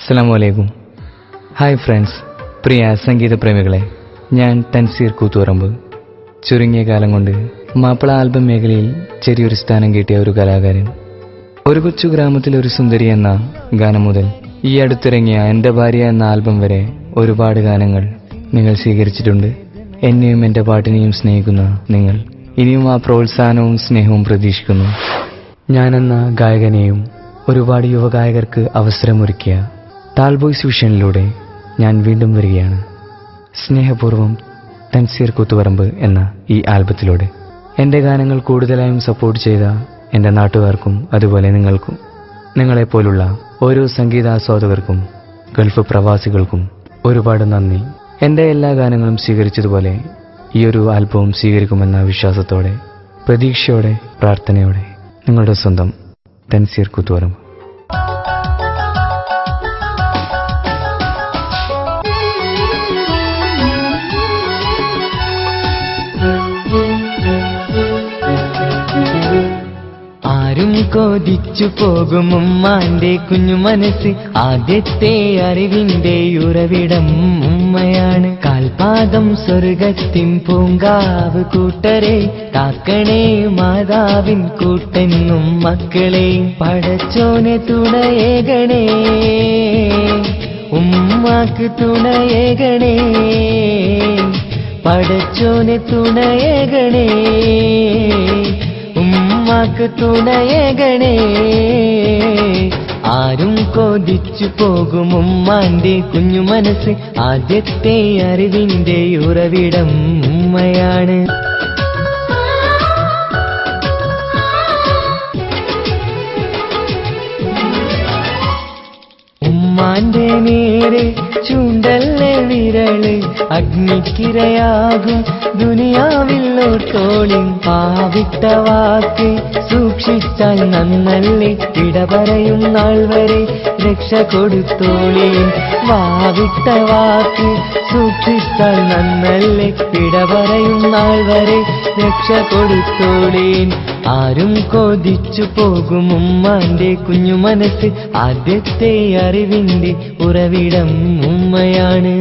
അസ്സലാമുഅലൈക്കും. Hi friends, പ്രിയ സംഗീത പ്രേമികളെ, ഞാൻ തൻസീർ കൂത്തുപറമ്പ്. ചുരുങ്ങിയ കാലം കൊണ്ട് മാപ്പിള ആൽബം മേഖലയിൽ ചെറിയൊരു സ്ഥാനം കിട്ടിയ ഒരു കലാകാരൻ. ഒരു കൊച്ചു ഗ്രാമത്തിൽ ഒരു സുന്ദരി എന്ന ഗാനം മുതൽ ഈ അടുത്തിറങ്ങിയ എൻ്റെ ഭാര്യ എന്ന ആൽബം വരെ ഒരുപാട് ഗാനങ്ങൾ നിങ്ങൾ സ്വീകരിച്ചിട്ടുണ്ട്. എന്നെയും എൻ്റെ പാട്ടിനെയും സ്നേഹിക്കുന്ന നിങ്ങൾ ഇനിയും ആ പ്രോത്സാഹനവും സ്നേഹവും പ്രതീക്ഷിക്കുന്നു. ഞാനെന്ന ഗായകനെയും ഒരുപാട് യുവഗായകർക്ക് അവസരമൊരുക്കിയ താൽബോയ്സ് വിഷനിലൂടെ ഞാൻ വീണ്ടും വരികയാണ്. സ്നേഹപൂർവ്വം തൻസീർ കൂത്തുപറമ്പ് എന്ന ഈ ആൽബത്തിലൂടെ എൻ്റെ ഗാനങ്ങൾ കൂടുതലായും സപ്പോർട്ട് ചെയ്ത എൻ്റെ നാട്ടുകാർക്കും അതുപോലെ നിങ്ങൾക്കും, നിങ്ങളെപ്പോലുള്ള ഓരോ സംഗീതാസ്വാദകർക്കും ഗൾഫ് പ്രവാസികൾക്കും ഒരുപാട് നന്ദി. എൻ്റെ എല്ലാ ഗാനങ്ങളും സ്വീകരിച്ചതുപോലെ ഈ ഒരു ആൽബവും സ്വീകരിക്കുമെന്ന വിശ്വാസത്തോടെ, പ്രതീക്ഷയോടെ, പ്രാർത്ഥനയോടെ നിങ്ങളുടെ സ്വന്തം തൻസീർ കൂത്തുപറമ്പ്. ആരും കൊതിച്ചു പോകും ഉമ്മാന്റെ കുഞ്ഞു മനസ്സ്, ആദ്യത്തെ അറിവിന്റെ ഉറവിടം ഉമ്മയാണ്. കാൽപാദം സ്വർഗത്തിൻ പൂങ്കാവ് കൂട്ടരെ, കാക്കണേ മാതാവിൻ കൂട്ടെന്നും മക്കളെ. പടച്ചോനെ തുണയേകണേ, ഉമ്മാക്ക് തുണയേകണേ. പടച്ചോനെ തുണയേകണേ, ഉമ്മാക്ക് തുണയേകണേ. ആരും കൊതിച്ചു പോകും ഉമ്മാന്റെ കുഞ്ഞു മനസ്സ്, ആദ്യത്തെ അറിവിന്റെ ഉറവിടം ഉമ്മയാണ്. ഉമ്മാന്റെ നേരെ ചൂണ്ടല്ലേ വിരള്, അഗ്നിക്കിരയാകും ദുനിയാവിൽ ഓർത്തോളി. പാവിട്ട വാക്ക് സൂക്ഷിച്ചാൽ നന്നല്ലേ, ഇടപറയും നാൾ വരെ രക്ഷ കൊടുത്തോളി. വാവിട്ട വാക്ക് സൂക്ഷിച്ചാൽ നന്നല്ലേ, ഇടപറയും നാൾ വരെ രക്ഷ കൊടുത്തോളീൻ. ആരും കൊതിച്ചു പോകും ഉമ്മാന്റെ കുഞ്ഞു മനസ്സ്, ആദ്യത്തെ അറിവിന്റെ ഉറവിടം ഉമ്മയാണ്.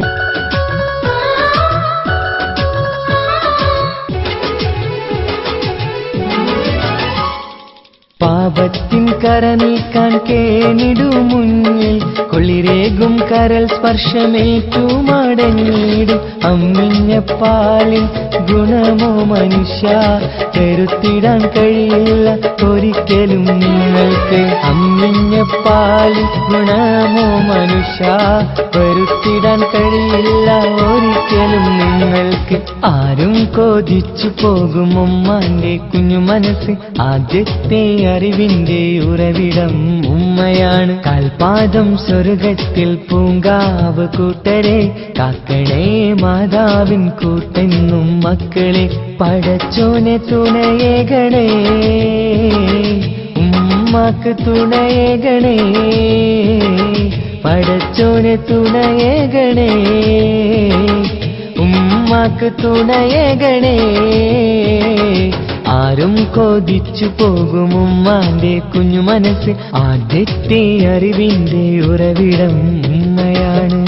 പാപത്തിൻ കര നീക്കാൻ കേണിടു മുന്നിൽ, കുളിരേകും കരൽ സ്പർശമേറ്റു മടങ്ങിടും. അമ്മിഞ്ഞ പാലിൻ ഗുണമോ മനുഷ്യ, കരുത്തിടാൻ കഴിയില്ല ഒരിക്കലും നിങ്ങൾക്ക്. അമ്മിഞ്ഞ പാലിൻ ഗുണമോ മനുഷ്യ, കരുത്തിടാൻ കഴിയില്ല ഒരിക്കലും നിങ്ങൾക്ക്. ആരും കൊതിച്ചു പോകും ഉമ്മാന്റെ കുഞ്ഞു മനസ്സ്, ആദ്യത്തെ അറിവിന്റെ ഉറവിടം ഉമ്മയാണ്. കാൽപാദം സ്വർഗത്തിൽ പൂങ്കാവ് കൂട്ടരെ, കാക്കണേ മാതാവിൻ കൂട്ടെന്നും മക്കളെ. പടച്ചോനെ തുണയേകണേ, ഉമ്മാക്ക് തുണയേകണേ. പടച്ചോനെ തുണയേകണേ, ഉമ്മാക്ക് തുണയേകണേ. ആരും കൊതിച്ചു പോകും ഉമ്മാന്റെ കുഞ്ഞു മനസ്സ്, ആദ്യത്തെ അറിവിന്റെ ഉറവിടം ഉമ്മയാണ്.